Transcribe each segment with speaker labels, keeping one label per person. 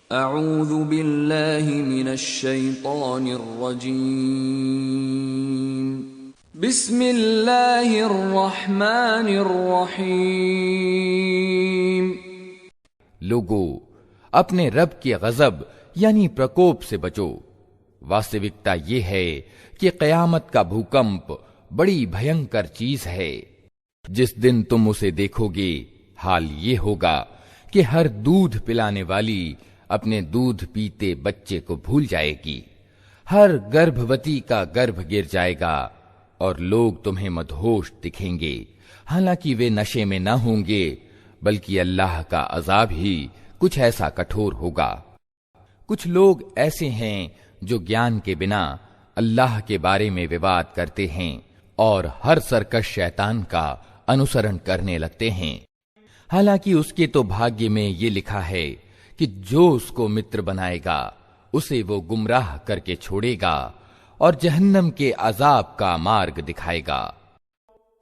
Speaker 1: अऊज़ु बिल्लाहि मिनश शैतानिर रजीम। बिस्मिल्लाहिर रहमानिर रहीम।
Speaker 2: लोगो, अपने रब के गजब यानी प्रकोप से बचो। वास्तविकता ये है कि कयामत का भूकंप बड़ी भयंकर चीज है। जिस दिन तुम उसे देखोगे, हाल ये होगा कि हर दूध पिलाने वाली अपने दूध पीते बच्चे को भूल जाएगी। हर गर्भवती का गर्भ गिर जाएगा और लोग तुम्हें मदहोश दिखेंगे, हालांकि वे नशे में न होंगे, बल्कि अल्लाह का अजाब ही कुछ ऐसा कठोर होगा। कुछ लोग ऐसे हैं जो ज्ञान के बिना अल्लाह के बारे में विवाद करते हैं और हर सरकश शैतान का अनुसरण करने लगते हैं। हालांकि उसके तो भाग्य में ये लिखा है कि जो उसको मित्र बनाएगा उसे वो गुमराह करके छोड़ेगा और जहन्नम के अजाब का मार्ग दिखाएगा।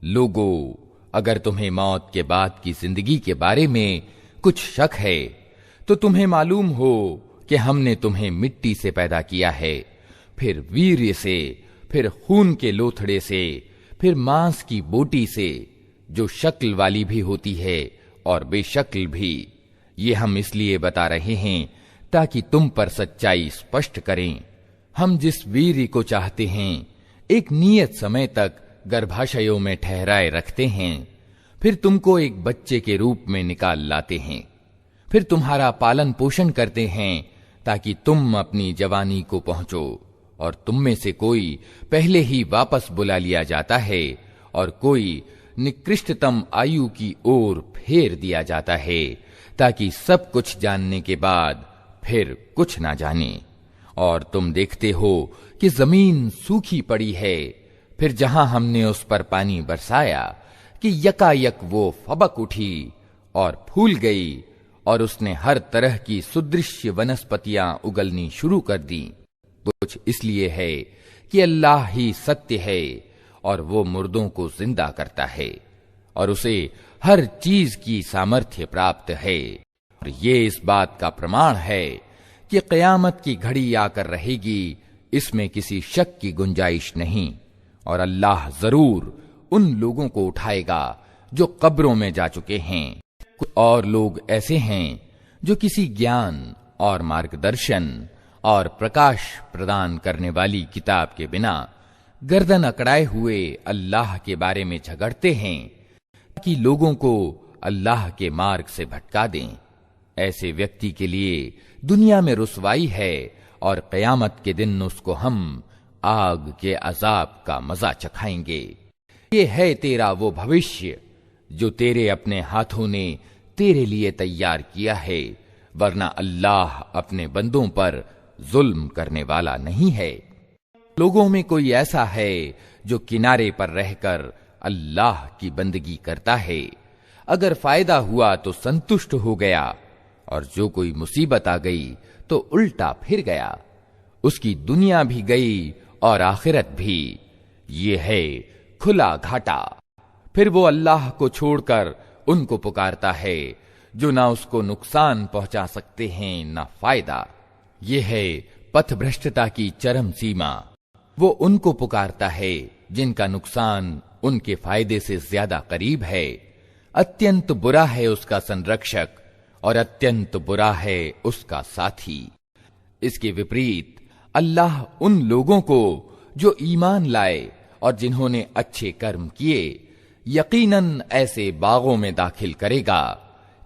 Speaker 2: लोगो, अगर तुम्हें मौत के बाद की जिंदगी के बारे में कुछ शक है तो तुम्हें मालूम हो कि हमने तुम्हें मिट्टी से पैदा किया है, फिर वीर्य से, फिर खून के लोथड़े से, फिर मांस की बोटी से, जो शक्ल वाली भी होती है और बेशक्ल भी। ये हम इसलिए बता रहे हैं ताकि तुम पर सच्चाई स्पष्ट करें। हम जिस वीर्य को चाहते हैं एक नियत समय तक गर्भाशयों में ठहराए रखते हैं, फिर तुमको एक बच्चे के रूप में निकाल लाते हैं, फिर तुम्हारा पालन पोषण करते हैं ताकि तुम अपनी जवानी को पहुंचो, और तुम में से कोई पहले ही वापस बुला लिया जाता है और कोई निकृष्टतम आयु की ओर फेर दिया जाता है, ताकि सब कुछ जानने के बाद फिर कुछ ना जाने। और तुम देखते हो कि जमीन सूखी पड़ी है, फिर जहां हमने उस पर पानी बरसाया कि यकायक वो फबक उठी और फूल गई और उसने हर तरह की सुदृश्य वनस्पतियां उगलनी शुरू कर दी। कुछ इसलिए है कि अल्लाह ही सत्य है और वो मुर्दों को जिंदा करता है और उसे हर चीज की सामर्थ्य प्राप्त है। और ये इस बात का प्रमाण है कि क़यामत की घड़ी आकर रहेगी, इसमें किसी शक की गुंजाइश नहीं। और अल्लाह जरूर उन लोगों को उठाएगा जो कब्रों में जा चुके हैं। कुछ और लोग ऐसे हैं जो किसी ज्ञान और मार्गदर्शन और प्रकाश प्रदान करने वाली किताब के बिना गर्दन अकड़ाए हुए अल्लाह के बारे में झगड़ते हैं कि लोगों को अल्लाह के मार्ग से भटका दें। ऐसे व्यक्ति के लिए दुनिया में रुसवाई है और क़यामत के दिन उसको हम आग के अजाब का मजा चखाएंगे। ये है तेरा वो भविष्य जो तेरे अपने हाथों ने तेरे लिए तैयार किया है, वरना अल्लाह अपने बंदों पर जुल्म करने वाला नहीं है। लोगों में कोई ऐसा है जो किनारे पर रहकर अल्लाह की बंदगी करता है, अगर फायदा हुआ तो संतुष्ट हो गया, और जो कोई मुसीबत आ गई तो उल्टा फिर गया। उसकी दुनिया भी गई और आखिरत भी। ये है खुला घाटा। फिर वो अल्लाह को छोड़कर उनको पुकारता है जो ना उसको नुकसान पहुंचा सकते हैं ना फायदा। ये है पथभ्रष्टता की चरम सीमा। वो उनको पुकारता है जिनका नुकसान उनके फायदे से ज्यादा करीब है। अत्यंत बुरा है उसका संरक्षक और अत्यंत बुरा है उसका साथी। इसके विपरीत अल्लाह उन लोगों को जो ईमान लाए और जिन्होंने अच्छे कर्म किए यकीनन ऐसे बागों में दाखिल करेगा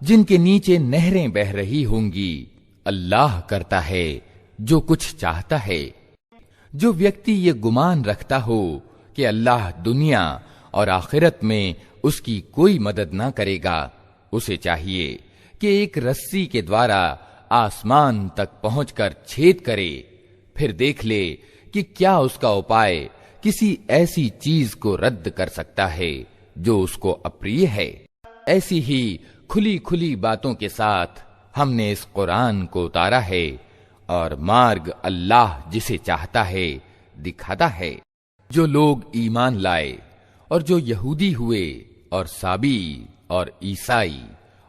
Speaker 2: जिनके नीचे नहरें बह रही होंगी। अल्लाह करता है जो कुछ चाहता है। जो व्यक्ति ये गुमान रखता हो कि अल्लाह दुनिया और आखिरत में उसकी कोई मदद ना करेगा, उसे चाहिए कि एक रस्सी के द्वारा आसमान तक पहुंचकर छेद करे, फिर देख ले कि क्या उसका उपाय किसी ऐसी चीज को रद्द कर सकता है जो उसको अप्रिय है। ऐसी ही खुली खुली बातों के साथ हमने इस कुरान को उतारा है और मार्ग अल्लाह जिसे चाहता है दिखाता है। जो लोग ईमान लाए और जो यहूदी हुए और साबी और ईसाई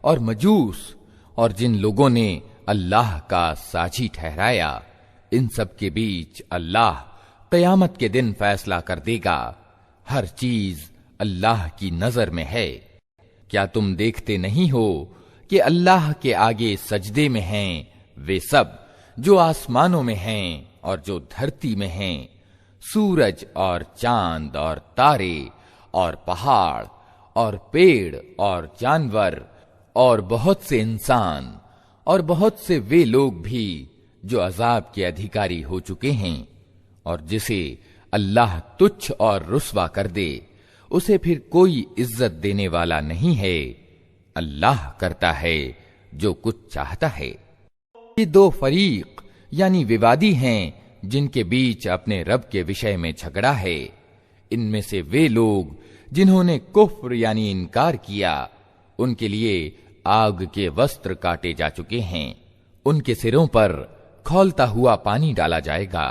Speaker 2: और मजूस और जिन लोगों ने अल्लाह का साझी ठहराया, इन सब के बीच अल्लाह क़यामत के दिन फैसला कर देगा। हर चीज अल्लाह की नजर में है। क्या तुम देखते नहीं हो कि अल्लाह के आगे सजदे में हैं वे सब जो आसमानों में हैं और जो धरती में हैं, सूरज और चांद और तारे और पहाड़ और पेड़ और जानवर और बहुत से इंसान और बहुत से वे लोग भी जो अजाब के अधिकारी हो चुके हैं। और जिसे अल्लाह तुच्छ और रुस्वा कर दे उसे फिर कोई इज्जत देने वाला नहीं है। अल्लाह करता है जो कुछ चाहता है। ये दो फरीक यानी विवादी हैं जिनके बीच अपने रब के विषय में झगड़ा है। इनमें से वे लोग जिन्होंने कुफ्र यानी इनकार किया, उनके लिए आग के वस्त्र काटे जा चुके हैं। उनके सिरों पर खौलता हुआ पानी डाला जाएगा,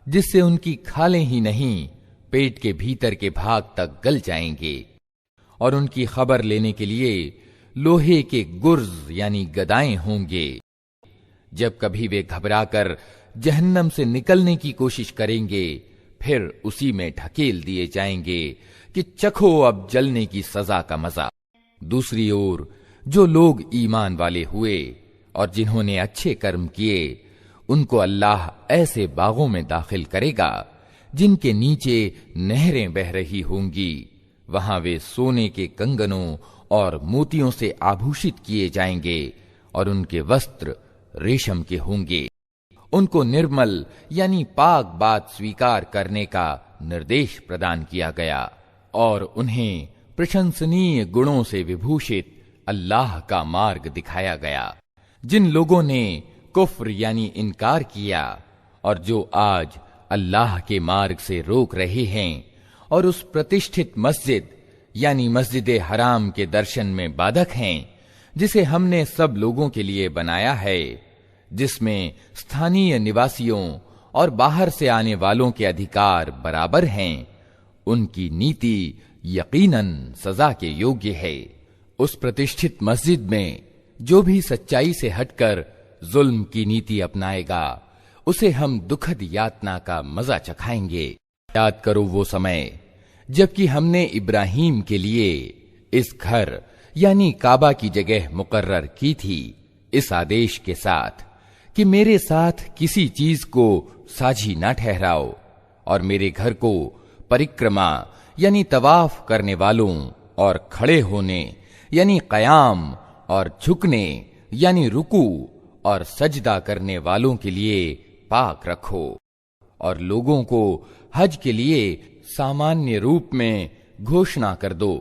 Speaker 2: जिससे उनकी खालें ही नहीं पेट के भीतर के भाग तक गल जाएंगे। और उनकी खबर लेने के लिए लोहे के गुर्ज यानी गदाएं होंगे। जब कभी वे घबराकर जहन्नम से निकलने की कोशिश करेंगे, फिर उसी में ढकेल दिए जाएंगे कि चखो अब जलने की सजा का मजा। दूसरी ओर जो लोग ईमान वाले हुए और जिन्होंने अच्छे कर्म किए, उनको अल्लाह ऐसे बागों में दाखिल करेगा जिनके नीचे नहरें बह रही होंगी। वहां वे सोने के कंगनों और मोतियों से आभूषित किए जाएंगे और उनके वस्त्र रेशम के होंगे। उनको निर्मल यानी पाक बात स्वीकार करने का निर्देश प्रदान किया गया और उन्हें प्रशंसनीय गुणों से विभूषित अल्लाह का मार्ग दिखाया गया। जिन लोगों ने कुफ्र यानी इनकार किया और जो आज अल्लाह के मार्ग से रोक रहे हैं और उस प्रतिष्ठित मस्जिद यानी मस्जिद हराम के दर्शन में बाधक हैं, जिसे हमने सब लोगों के लिए बनाया है, जिसमें स्थानीय निवासियों और बाहर से आने वालों के अधिकार बराबर हैं, उनकी नीति यकीनन सजा के योग्य है। उस प्रतिष्ठित मस्जिद में जो भी सच्चाई से हटकर जुल्म की नीति अपनाएगा, उसे हम दुखद यातना का मजा चखाएंगे। याद करो वो समय जबकि हमने इब्राहीम के लिए इस घर यानी काबा की जगह मुकर्रर की थी, इस आदेश के साथ कि मेरे साथ किसी चीज को साझी ना ठहराओ और मेरे घर को परिक्रमा यानी तवाफ करने वालों और खड़े होने यानी कयाम और झुकने यानी रुकू और सजदा करने वालों के लिए पाक रखो। और लोगों को हज के लिए सामान्य रूप में घोषणा कर दो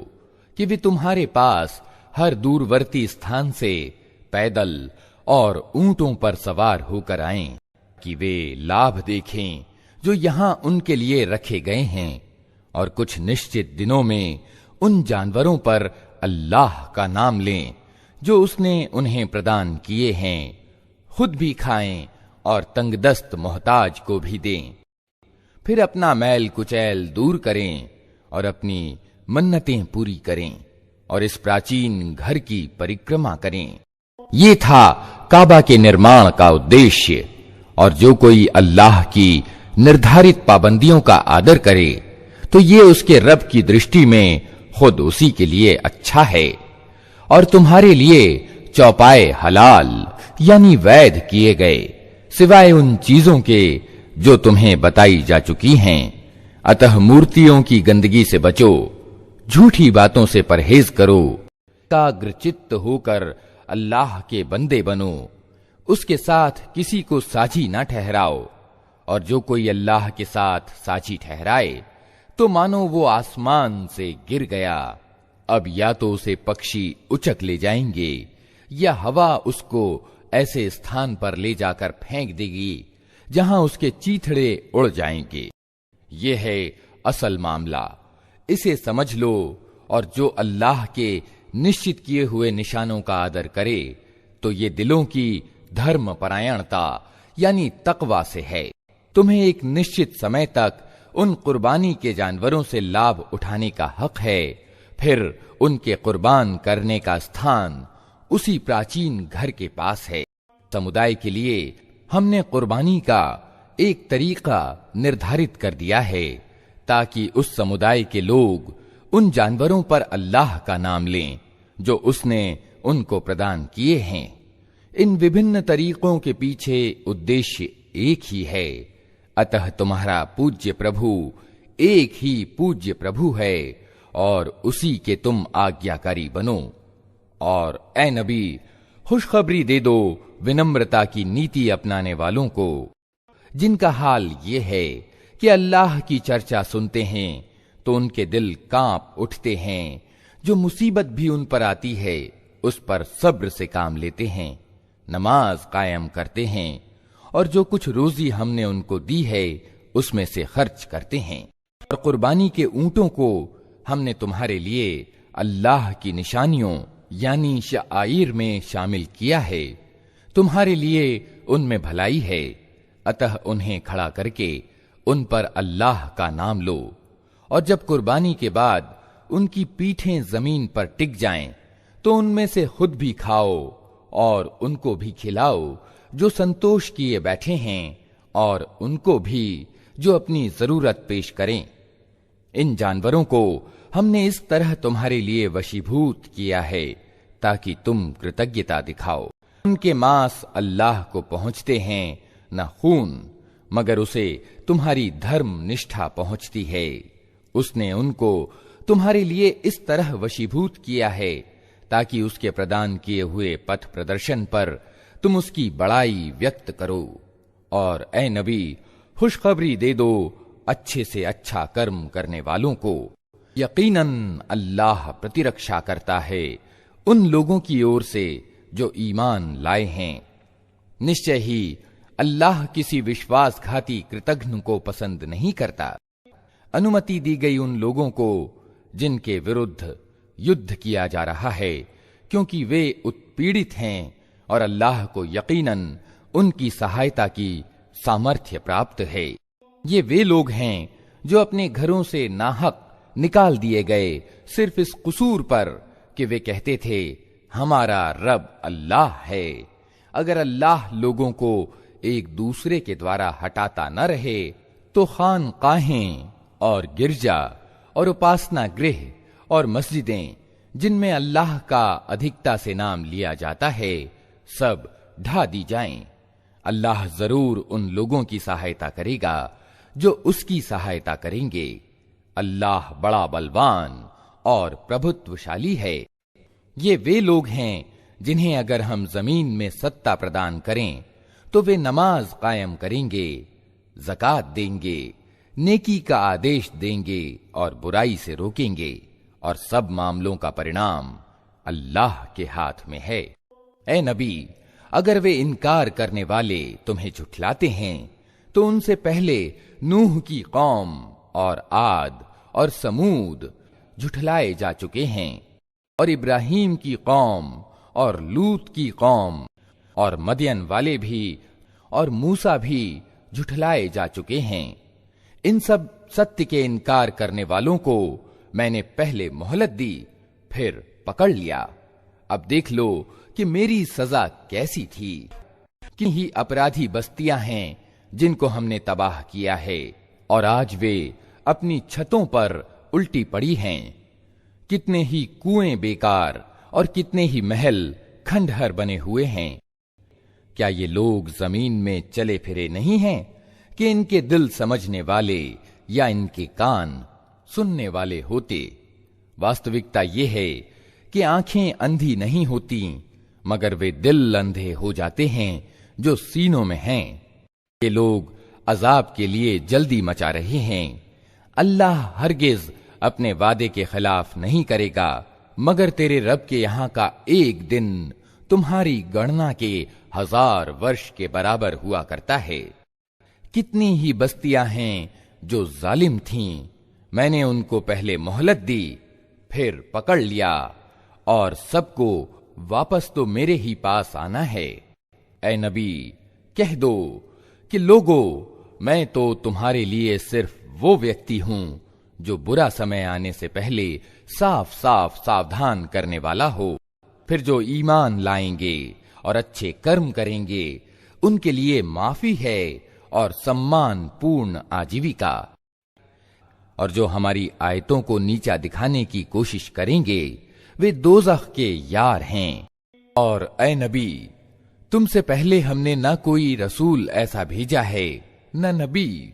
Speaker 2: कि वे तुम्हारे पास हर दूरवर्ती स्थान से पैदल और ऊंटों पर सवार होकर आएं, कि वे लाभ देखें जो यहां उनके लिए रखे गए हैं, और कुछ निश्चित दिनों में उन जानवरों पर अल्लाह का नाम लें जो उसने उन्हें प्रदान किए हैं, खुद भी खाएं और तंगदस्त मोहताज को भी दें। फिर अपना मैल कुचैल दूर करें और अपनी मन्नतें पूरी करें और इस प्राचीन घर की परिक्रमा करें। ये था काबा के निर्माण का उद्देश्य। और जो कोई अल्लाह की निर्धारित पाबंदियों का आदर करे तो ये उसके रब की दृष्टि में खुद उसी के लिए अच्छा है। और तुम्हारे लिए चौपाए हलाल यानी वैध किए गए, सिवाय उन चीजों के जो तुम्हें बताई जा चुकी हैं। अतः मूर्तियों की गंदगी से बचो, झूठी बातों से परहेज करो, एकाग्रचित्त होकर अल्लाह के बंदे बनो, उसके साथ किसी को साझी ना ठहराओ। और जो कोई अल्लाह के साथ साझी ठहराए तो मानो वो आसमान से गिर गया। अब या तो उसे पक्षी उचक ले जाएंगे या हवा उसको ऐसे स्थान पर ले जाकर फेंक देगी जहां उसके चीथड़े उड़ जाएंगे। ये है असल मामला, इसे समझ लो। और जो अल्लाह के निश्चित किए हुए निशानों का आदर करे तो ये दिलों की धर्म परायणता यानी तकवा से है। तुम्हें एक निश्चित समय तक उन कुर्बानी के जानवरों से लाभ उठाने का हक है। फिर उनके कुर्बान करने का स्थान उसी प्राचीन घर के पास है। समुदाय के लिए हमने कुर्बानी का एक तरीका निर्धारित कर दिया है ताकि उस समुदाय के लोग उन जानवरों पर अल्लाह का नाम लें जो उसने उनको प्रदान किए हैं। इन विभिन्न तरीकों के पीछे उद्देश्य एक ही है। अतः तुम्हारा पूज्य प्रभु एक ही पूज्य प्रभु है और उसी के तुम आज्ञाकारी बनो। और ए नबी, खुशखबरी दे दो विनम्रता की नीति अपनाने वालों को, जिनका हाल ये है कि अल्लाह की चर्चा सुनते हैं तो उनके दिल कांप उठते हैं। जो मुसीबत भी उन पर आती है उस पर सब्र से काम लेते हैं, नमाज कायम करते हैं और जो कुछ रोजी हमने उनको दी है उसमें से खर्च करते हैं। और कुर्बानी के ऊंटों को हमने तुम्हारे लिए अल्लाह की निशानियों यानी शाइर में शामिल किया है। तुम्हारे लिए उनमें भलाई है, अतः उन्हें खड़ा करके उन पर अल्लाह का नाम लो। और जब कुर्बानी के बाद उनकी पीठें जमीन पर टिक जाएं, तो उनमें से खुद भी खाओ और उनको भी खिलाओ जो संतोष किए बैठे हैं, और उनको भी जो अपनी जरूरत पेश करें। इन जानवरों को हमने इस तरह तुम्हारे लिए वशीभूत किया है ताकि तुम कृतज्ञता दिखाओ। उनके मांस अल्लाह को पहुंचते हैं, न खून, मगर उसे तुम्हारी धर्म निष्ठा पहुंचती है। उसने उनको तुम्हारे लिए इस तरह वशीभूत किया है ताकि उसके प्रदान किए हुए पथ प्रदर्शन पर तुम उसकी बड़ाई व्यक्त करो। और ए नबी, खुशखबरी दे दो अच्छे से अच्छा कर्म करने वालों को। यकीनन अल्लाह प्रतिरक्षा करता है उन लोगों की ओर से जो ईमान लाए हैं। निश्चय ही अल्लाह किसी विश्वासघाती कृतघ्न को पसंद नहीं करता। अनुमति दी गई उन लोगों को जिनके विरुद्ध युद्ध किया जा रहा है, क्योंकि वे उत्पीड़ित हैं और अल्लाह को यकीनन उनकी सहायता की सामर्थ्य प्राप्त है। ये वे लोग हैं जो अपने घरों से नाहक निकाल दिए गए सिर्फ इस कसूर पर कि वे कहते थे हमारा रब अल्लाह है। अगर अल्लाह लोगों को एक दूसरे के द्वारा हटाता न रहे तो खानकाहें और गिरजा और उपासना गृह और मस्जिदें जिनमें अल्लाह का अधिकता से नाम लिया जाता है सब ढा दी जाएं। अल्लाह जरूर उन लोगों की सहायता करेगा जो उसकी सहायता करेंगे। अल्लाह बड़ा बलवान और प्रभुत्वशाली है। ये वे लोग हैं जिन्हें अगर हम जमीन में सत्ता प्रदान करें तो वे नमाज कायम करेंगे, ज़कात देंगे, नेकी का आदेश देंगे और बुराई से रोकेंगे, और सब मामलों का परिणाम अल्लाह के हाथ में है। ए नबी, अगर वे इनकार करने वाले तुम्हें झुठलाते हैं तो उनसे पहले नूह की कौम और आद और समूद झुठलाए जा चुके हैं, और इब्राहीम की कौम और लूत की कौम और मदियन वाले भी और मूसा भी झुठलाए जा चुके हैं। इन सब सत्य के इनकार करने वालों को मैंने पहले मोहलत दी, फिर पकड़ लिया। अब देख लो कि मेरी सजा कैसी थी। कि ही अपराधी बस्तियां हैं जिनको हमने तबाह किया है, और आज वे अपनी छतों पर उल्टी पड़ी हैं। कितने ही कुएं बेकार और कितने ही महल खंडहर बने हुए हैं। क्या ये लोग जमीन में चले फिरे नहीं हैं कि इनके दिल समझने वाले या इनके कान सुनने वाले होते? वास्तविकता ये है कि आंखें अंधी नहीं होती, मगर वे दिल अंधे हो जाते हैं जो सीनों में हैं। ये लोग अजाब के लिए जल्दी मचा रहे हैं। अल्लाह हरगिज अपने वादे के खिलाफ नहीं करेगा, मगर तेरे रब के यहां का एक दिन तुम्हारी गणना के 1000 वर्ष के बराबर हुआ करता है। कितनी ही बस्तियां हैं जो जालिम थीं, मैंने उनको पहले मोहलत दी, फिर पकड़ लिया, और सबको वापस तो मेरे ही पास आना है। ऐ नबी, कह दो कि लोगों, मैं तो तुम्हारे लिए सिर्फ वो व्यक्ति हूं जो बुरा समय आने से पहले साफ साफ सावधान करने वाला हो। फिर जो ईमान लाएंगे और अच्छे कर्म करेंगे उनके लिए माफी है और सम्मान पूर्ण आजीविका। और जो हमारी आयतों को नीचा दिखाने की कोशिश करेंगे वे दोज़ख के यार हैं। और ए नबी, तुमसे पहले हमने न कोई रसूल ऐसा भेजा है न नबी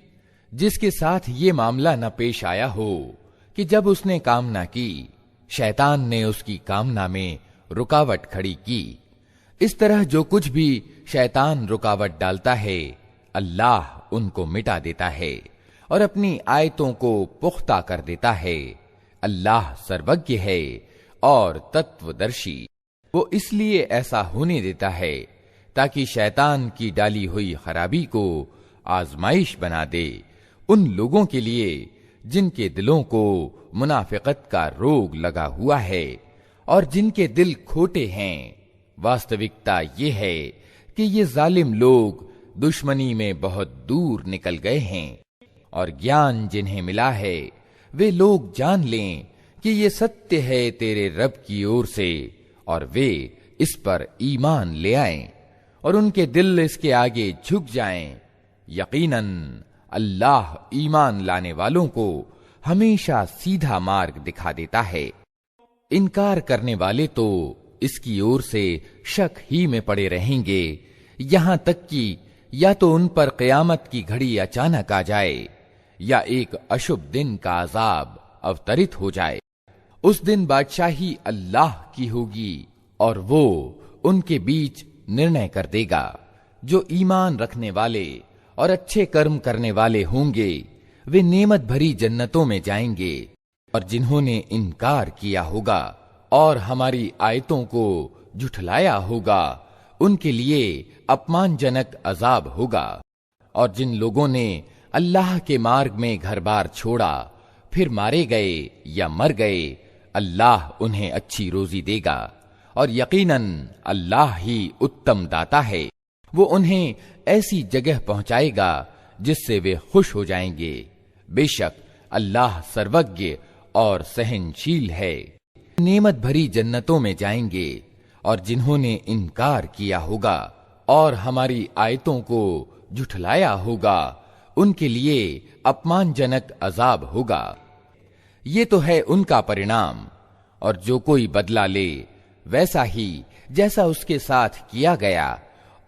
Speaker 2: जिसके साथ ये मामला न पेश आया हो कि जब उसने कामना की शैतान ने उसकी कामना में रुकावट खड़ी की। इस तरह जो कुछ भी शैतान रुकावट डालता है अल्लाह उनको मिटा देता है और अपनी आयतों को पुख्ता कर देता है। अल्लाह सर्वज्ञ है और तत्वदर्शी। वो इसलिए ऐसा होने देता है ताकि शैतान की डाली हुई खराबी को आजमाइश बना दे उन लोगों के लिए जिनके दिलों को मुनाफिकत का रोग लगा हुआ है और जिनके दिल खोटे हैं। वास्तविकता ये है कि ये जालिम लोग दुश्मनी में बहुत दूर निकल गए हैं और ज्ञान जिन्हें मिला है वे लोग जान लें कि ये सत्य है तेरे रब की ओर से और वे इस पर ईमान ले आएं और उनके दिल इसके आगे झुक जाएं। यकीनन अल्लाह ईमान लाने वालों को हमेशा सीधा मार्ग दिखा देता है। इनकार करने वाले तो इसकी ओर से शक ही में पड़े रहेंगे यहां तक कि या तो उन पर क़यामत की घड़ी अचानक आ जाए या एक अशुभ दिन का अजाब अवतरित हो जाए। उस दिन बादशाही अल्लाह की होगी और वो उनके बीच निर्णय कर देगा। जो ईमान रखने वाले और अच्छे कर्म करने वाले होंगे वे नेमत भरी जन्नतों में जाएंगे और जिन्होंने इनकार किया होगा और हमारी आयतों को झुठलाया होगा उनके लिए अपमानजनक अजाब होगा। और जिन लोगों ने अल्लाह के मार्ग में घर बार छोड़ा फिर मारे गए या मर गए अल्लाह उन्हें अच्छी रोजी देगा और यकीनन अल्लाह ही उत्तम दाता है। वो उन्हें ऐसी जगह पहुंचाएगा जिससे वे खुश हो जाएंगे। बेशक अल्लाह सर्वज्ञ और सहनशील है। नेमत भरी जन्नतों में जाएंगे और जिन्होंने इनकार किया होगा और हमारी आयतों को झुठलाया होगा उनके लिए अपमानजनक अजाब होगा। ये तो है उनका परिणाम। और जो कोई बदला ले वैसा ही जैसा उसके साथ किया गया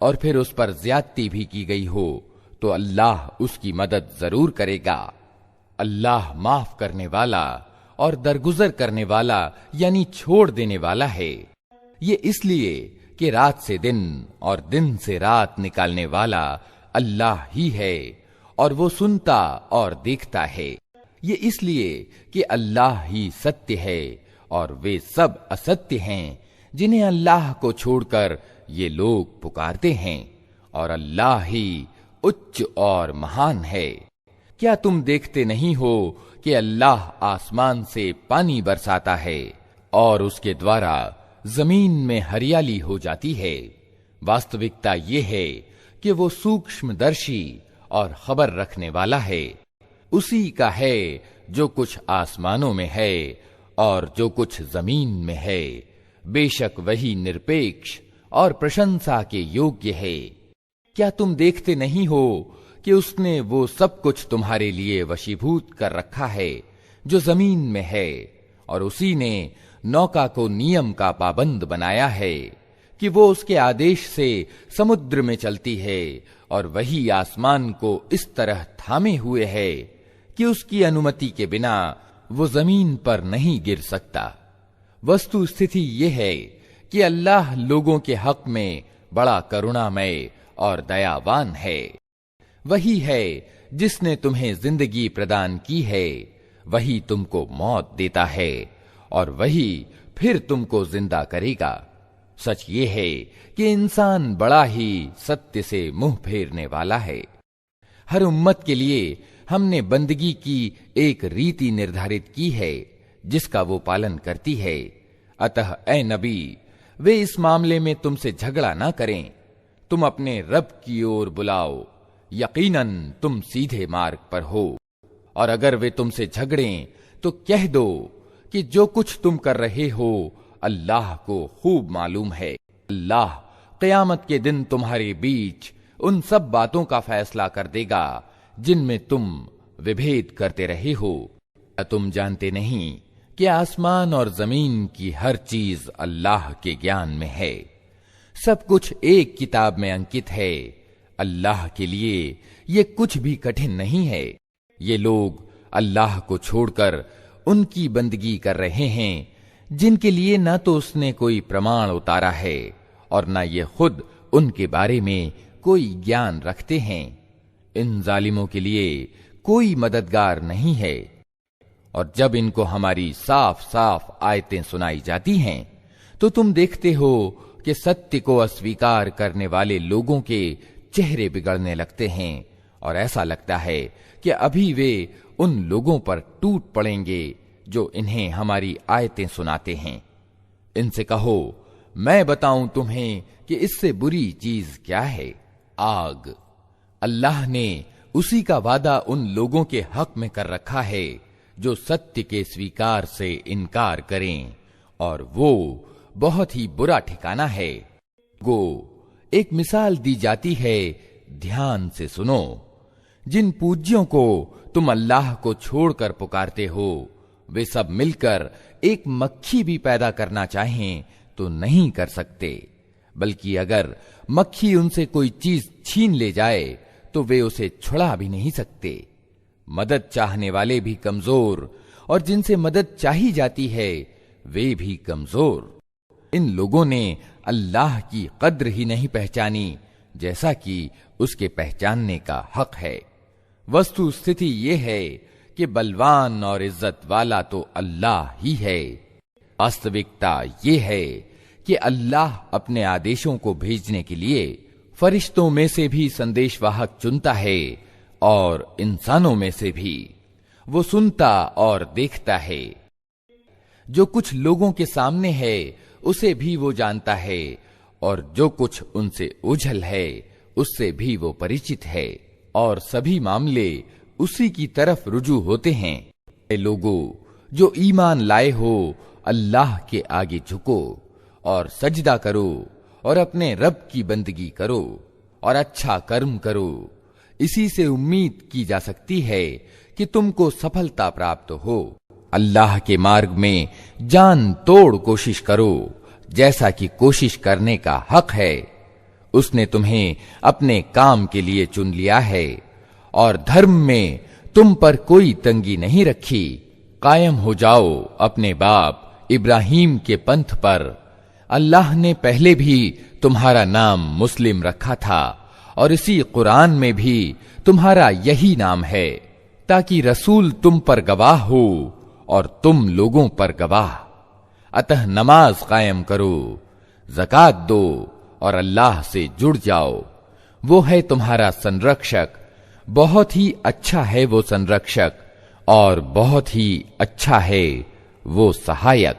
Speaker 2: और फिर उस पर ज्यादती भी की गई हो तो अल्लाह उसकी मदद जरूर करेगा। अल्लाह माफ करने वाला और दरगुजर करने वाला यानी छोड़ देने वाला है। ये इसलिए कि रात से दिन और दिन से रात निकालने वाला अल्लाह ही है और वो सुनता और देखता है। ये इसलिए कि अल्लाह ही सत्य है और वे सब असत्य हैं जिन्हें अल्लाह को छोड़कर ये लोग पुकारते हैं और अल्लाह ही उच्च और महान है। क्या तुम देखते नहीं हो कि अल्लाह आसमान से पानी बरसाता है और उसके द्वारा जमीन में हरियाली हो जाती है। वास्तविकता ये है कि वो सूक्ष्मदर्शी और खबर रखने वाला है। उसी का है जो कुछ आसमानों में है और जो कुछ जमीन में है। बेशक वही निरपेक्ष और प्रशंसा के योग्य है। क्या तुम देखते नहीं हो कि उसने वो सब कुछ तुम्हारे लिए वशीभूत कर रखा है जो जमीन में है और उसी ने नौका को नियम का पाबंद बनाया है कि वो उसके आदेश से समुद्र में चलती है और वही आसमान को इस तरह थामे हुए है कि उसकी अनुमति के बिना वो जमीन पर नहीं गिर सकता। वस्तु स्थिति ये है कि अल्लाह लोगों के हक में बड़ा करुणामय और दयावान है। वही है जिसने तुम्हें जिंदगी प्रदान की है, वही तुमको मौत देता है और वही फिर तुमको जिंदा करेगा। सच ये है कि इंसान बड़ा ही सत्य से मुंह फेरने वाला है। हर उम्मत के लिए हमने बंदगी की एक रीति निर्धारित की है जिसका वो पालन करती है। अतः ए नबी, वे इस मामले में तुमसे झगड़ा ना करें। तुम अपने रब की ओर बुलाओ, यकीनन तुम सीधे मार्ग पर हो। और अगर वे तुमसे झगड़ें तो कह दो कि जो कुछ तुम कर रहे हो अल्लाह को खूब मालूम है। अल्लाह क़यामत के दिन तुम्हारे बीच उन सब बातों का फैसला कर देगा जिनमें तुम विभेद करते रहे हो। क्या तुम जानते नहीं कि आसमान और जमीन की हर चीज अल्लाह के ज्ञान में है? सब कुछ एक किताब में अंकित है। अल्लाह के लिए ये कुछ भी कठिन नहीं है। ये लोग अल्लाह को छोड़कर उनकी बंदगी कर रहे हैं जिनके लिए न तो उसने कोई प्रमाण उतारा है और न ये खुद उनके बारे में कोई ज्ञान रखते हैं। इन जालिमों के लिए कोई मददगार नहीं है। और जब इनको हमारी साफ साफ आयतें सुनाई जाती हैं तो तुम देखते हो कि सत्य को अस्वीकार करने वाले लोगों के चेहरे बिगड़ने लगते हैं और ऐसा लगता है कि अभी वे उन लोगों पर टूट पड़ेंगे जो इन्हें हमारी आयतें सुनाते हैं। इनसे कहो, मैं बताऊं तुम्हें कि इससे बुरी चीज क्या है? आग। अल्लाह ने उसी का वादा उन लोगों के हक में कर रखा है जो सत्य के स्वीकार से इनकार करें, और वो बहुत ही बुरा ठिकाना है। गो एक मिसाल दी जाती है, ध्यान से सुनो। जिन पूज्यों को तुम अल्लाह को छोड़कर पुकारते हो, वे सब मिलकर एक मक्खी भी पैदा करना चाहें तो नहीं कर सकते, बल्कि अगर मक्खी उनसे कोई चीज छीन ले जाए तो वे उसे छुड़ा भी नहीं सकते। मदद चाहने वाले भी कमजोर और जिनसे मदद चाही जाती है वे भी कमजोर। इन लोगों ने अल्लाह की कद्र ही नहीं पहचानी जैसा कि उसके पहचानने का हक है। वस्तु स्थिति ये है कि बलवान और इज्जत वाला तो अल्लाह ही है। वास्तविकता ये है कि अल्लाह अपने आदेशों को भेजने के लिए फरिश्तों में से भी संदेशवाहक चुनता है और इंसानों में से भी। वो सुनता और देखता है। जो कुछ लोगों के सामने है उसे भी वो जानता है, और जो कुछ उनसे ओझल है उससे भी वो परिचित है, और सभी मामले उसी की तरफ रुजू होते हैं। ऐ लोगों जो ईमान लाए हो, अल्लाह के आगे झुको और सजदा करो और अपने रब की बंदगी करो और अच्छा कर्म करो। इसी से उम्मीद की जा सकती है कि तुमको सफलता प्राप्त हो। अल्लाह के मार्ग में जान तोड़ कोशिश करो, जैसा कि कोशिश करने का हक है। उसने तुम्हें अपने काम के लिए चुन लिया है और धर्म में तुम पर कोई तंगी नहीं रखी। कायम हो जाओ अपने बाप इब्राहिम के पंथ पर। अल्लाह ने पहले भी तुम्हारा नाम मुस्लिम रखा था और इसी कुरान में भी तुम्हारा यही नाम है, ताकि रसूल तुम पर गवाह हो और तुम लोगों पर गवाह। अतः नमाज कायम करो, ज़कात दो और अल्लाह से जुड़ जाओ। वो है तुम्हारा संरक्षक, बहुत ही अच्छा है वो संरक्षक और बहुत ही अच्छा है वो सहायक।